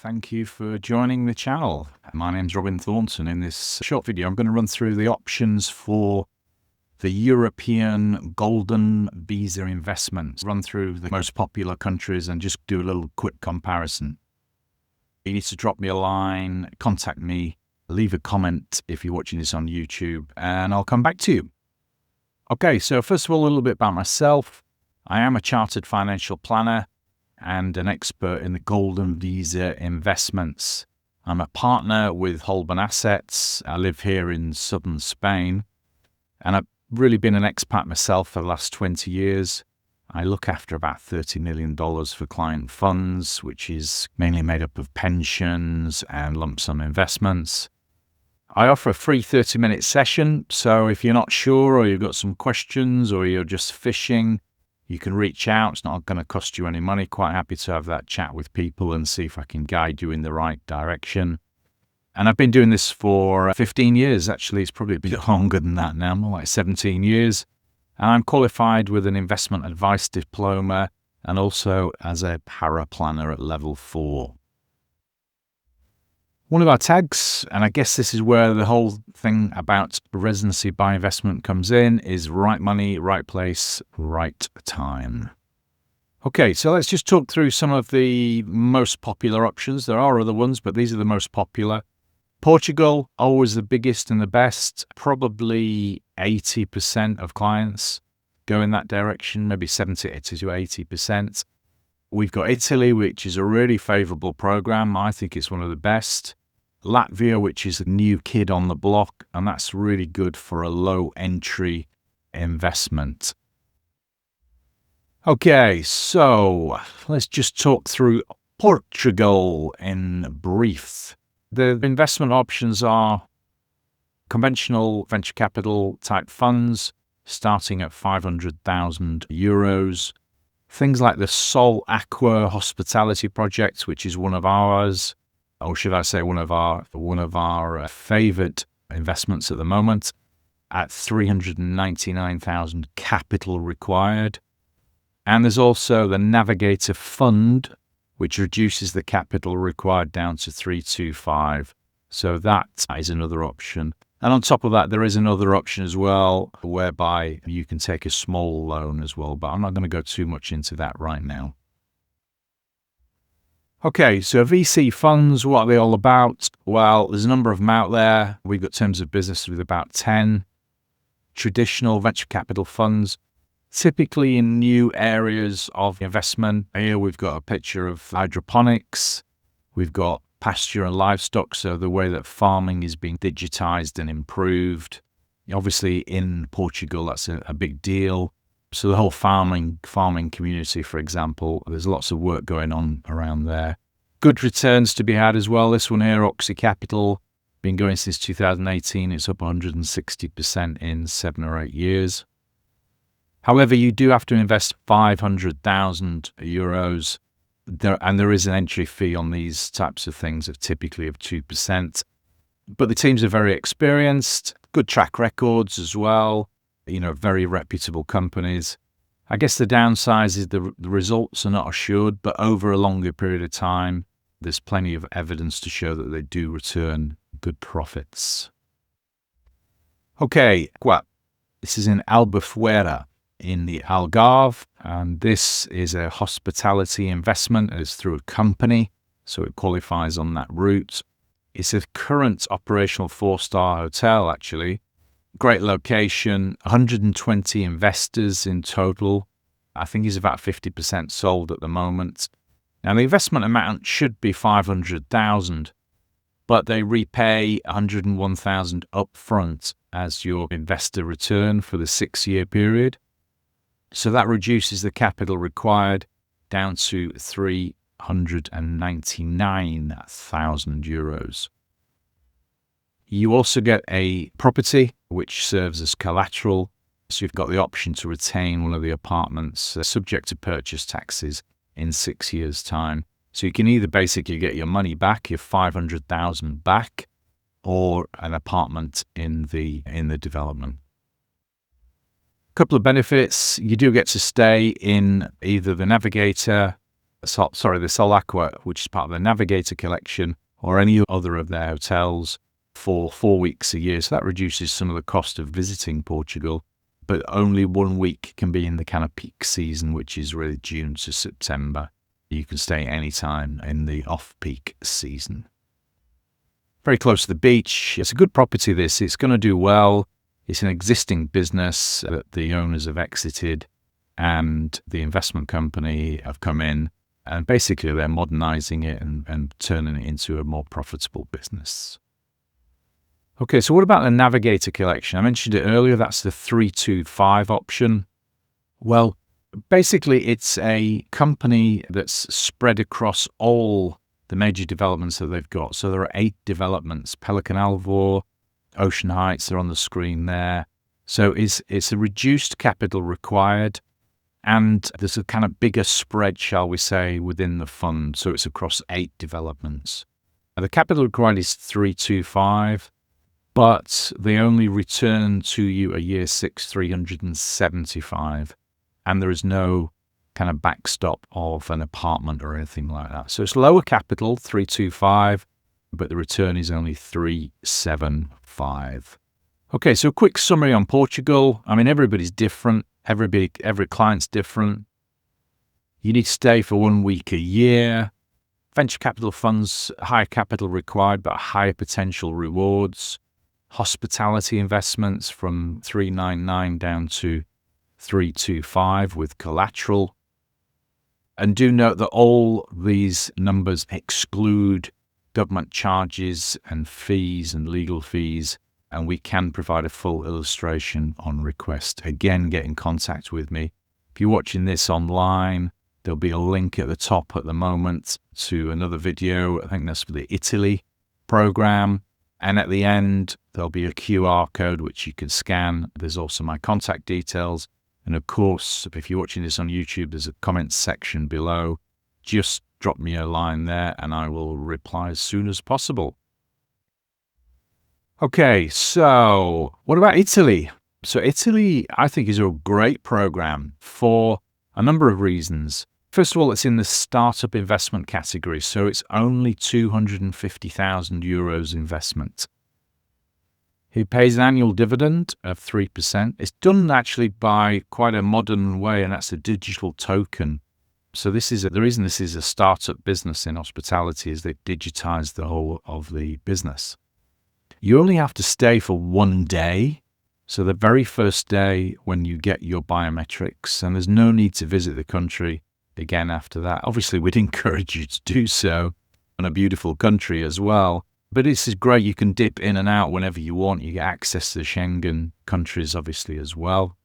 Thank you for joining the channel. My name's Robin Thornton. In this short video, I'm going to run through the options for the European Golden Visa investments, run through the most popular countries and just do a little quick comparison. You need to drop me a line, contact me, leave a comment if you're watching this on YouTube, and I'll come back to you. Okay, so first of all, a little bit about myself. I am a chartered financial planner and an expert in the Golden Visa investments. I'm a partner with Holborn Assets. I live here in southern Spain, and I've really been an expat myself for the last 20 years. I look after about $30 million for client funds, which is mainly made up of pensions and lump sum investments. I offer a free 30-minute session, so if you're not sure or you've got some questions or you're just fishing, you can reach out. It's not going to cost you any money. Quite happy to have that chat with people and see if I can guide you in the right direction. And I've been doing this for 15 years. Actually, it's probably a bit longer than that now, more like 17 years. And I'm qualified with an investment advice diploma and also as a paraplanner at level 4. One of our tags, and I guess this is where the whole thing about residency by investment comes in, is right money, right place, right time. Okay, so let's just talk through some of the most popular options. There are other ones, but these are the most popular. Portugal, always the biggest and the best. Probably 80% of clients go in that direction, maybe 70 to 80%. We've got Italy, which is a really favorable program. I think it's one of the best. Latvia, which is a new kid on the block, and that's really good for a low entry investment. Okay, so let's just talk through Portugal in brief. The investment options are conventional venture capital type funds starting at 500,000 euros. Things like the Aqua hospitality project, which is one of ours, or should I say one of our favorite investments at the moment, at 399,000 capital required. And there's also the Navigator fund, which reduces the capital required down to 325. So that is another option. And on top of that, there is another option as well, whereby you can take a small loan as well, but I'm not going to go too much into that right now. Okay, so VC funds, what are they all about? Well, there's a number of them out there. We've got terms of business with about 10 traditional venture capital funds, typically in new areas of investment. Here we've got a picture of hydroponics. We've got pasture and livestock, so the way that farming is being digitized and improved. Obviously, in Portugal, that's a big deal. So the whole farming community, for example, there's lots of work going on around there. Good returns to be had as well. This one here, Oxy Capital, been going since 2018. It's up 160% in 7 or 8 years. However, you do have to invest 500,000 euros. There is an entry fee on these types of things of typically of 2%. But the teams are very experienced, good track records as well. Very reputable companies. I guess the downside is the results are not assured, but over a longer period of time, there's plenty of evidence to show that they do return good profits. Okay, Aqua. This is in Albufeira in the Algarve, and this is a hospitality investment. It's through a company, so it qualifies on that route. It's a current operational 4-star hotel, actually. Great location, 120 investors in total. I think he's about 50% sold at the moment. Now, the investment amount should be 500,000, but they repay 101,000 upfront as your investor return for the 6-year period. So that reduces the capital required down to 399,000 euros. You also get a property which serves as collateral. So you've got the option to retain one of the apartments subject to purchase taxes in 6 years' time. So you can either basically get your money back, your 500,000 back, or an apartment in the development. A couple of benefits. You do get to stay in either the Navigator they sell Aqua, which is part of the Navigator collection, or any other of their hotels for 4 weeks a year. So that reduces some of the cost of visiting Portugal, but only 1 week can be in the kind of peak season, which is really June to September. You can stay anytime in the off-peak season. Very close to the beach. It's a good property, this. It's going to do well. It's an existing business that the owners have exited, and the investment company have come in, and basically they're modernizing it and turning it into a more profitable business. Okay, so what about the Navigator collection? I mentioned it earlier. That's the 325 option. Well, basically, it's a company that's spread across all the major developments that they've got. So there are 8 developments. Pelican Alvor, Ocean Heights, they're on the screen there. So it's a reduced capital required, and there's a kind of bigger spread, shall we say, within the fund. So it's across 8 developments. The capital required is 325, but they only return to you a year 6, 375. And there is no kind of backstop of an apartment or anything like that. So it's lower capital, 325, but the return is only 375. Okay, so a quick summary on Portugal. I mean, everybody's different. Every client's different. You need to stay for 1 week a year. Venture capital funds, higher capital required, but higher potential rewards. Hospitality investments from 399 down to 325 with collateral. And do note that all these numbers exclude government charges and fees and legal fees, and we can provide a full illustration on request. Again, get in contact with me. If you're watching this online, there'll be a link at the top at the moment to another video. I think that's for the Italy program. And at the end, there'll be a QR code which you can scan. There's also my contact details. And of course, if you're watching this on YouTube, there's a comments section below. Just drop me a line there and I will reply as soon as possible. Okay, so what about Italy? So Italy, I think, is a great program for a number of reasons. First of all, it's in the startup investment category, so it's only 250,000 euros investment. He pays an annual dividend of 3%. It's done actually by quite a modern way, and that's a digital token. So the reason this is a startup business in hospitality is they've digitized the whole of the business. You only have to stay for 1 day. So the very first day when you get your biometrics, and there's no need to visit the country again after that. Obviously, we'd encourage you to do so, in a beautiful country as well. But this is great. You can dip in and out whenever you want. You get access to the Schengen countries, obviously, as well.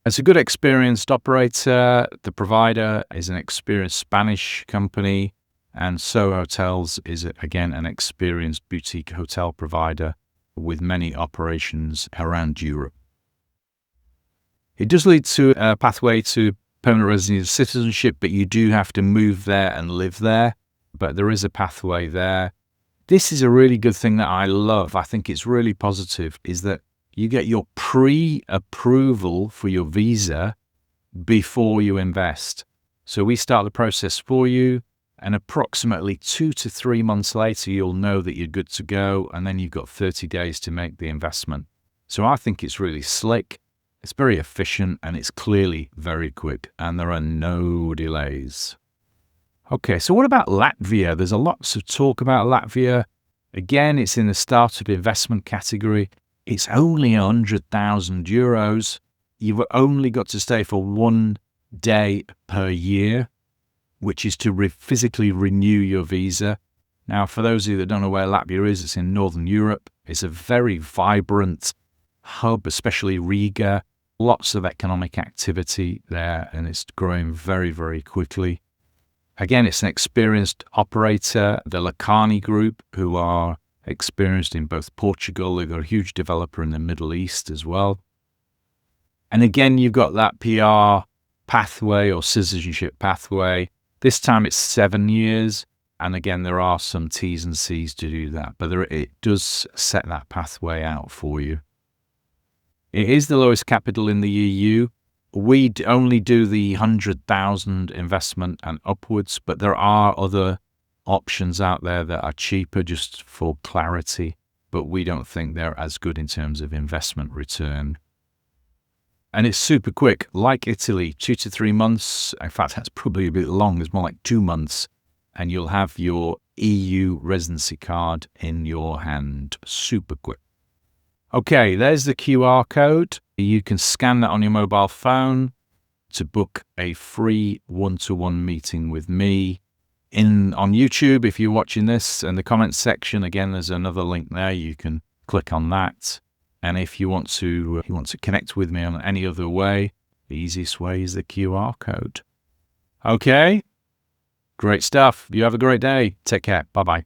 It's a good experienced operator. The provider is an experienced Spanish company. And So Hotels is, again, an experienced boutique hotel provider with many operations around Europe. It does lead to a pathway to permanent residency citizenship, but you do have to move there and live there. But there is a pathway there. This is a really good thing that I love. I think it's really positive, is that you get your pre-approval for your visa before you invest. So we start the process for you, and approximately 2 to 3 months later, you'll know that you're good to go, and then you've got 30 days to make the investment. So I think it's really slick, it's very efficient, and it's clearly very quick, and there are no delays. Okay, so what about Latvia? There's a lot of talk about Latvia. Again, it's in the startup investment category. It's only 100,000 euros. You've only got to stay for 1 day per year, which is to physically renew your visa. Now, for those of you that don't know where Latvia is, it's in Northern Europe. It's a very vibrant hub, especially Riga. Lots of economic activity there, and it's growing very, very quickly. Again, it's an experienced operator, the Lacani Group, who are experienced in both Portugal. They've got a huge developer in the Middle East as well. And again, you've got that PR pathway or citizenship pathway. This time it's 7 years. And again, there are some T's and C's to do that, but it does set that pathway out for you. It is the lowest capital in the EU, We only do the 100,000 investment and upwards, but there are other options out there that are cheaper, just for clarity, but we don't think they're as good in terms of investment return. And it's super quick, like Italy, 2 to 3 months. In fact, that's probably a bit long. It's more like 2 months, and you'll have your EU residency card in your hand. Super quick. Okay, there's the QR code. You can scan that on your mobile phone to book a free one-to-one meeting with me. On YouTube, if you're watching this, in the comments section, again, there's another link there. You can click on that. And if you want to connect with me on any other way, the easiest way is the QR code. Okay, great stuff. You have a great day. Take care. Bye-bye.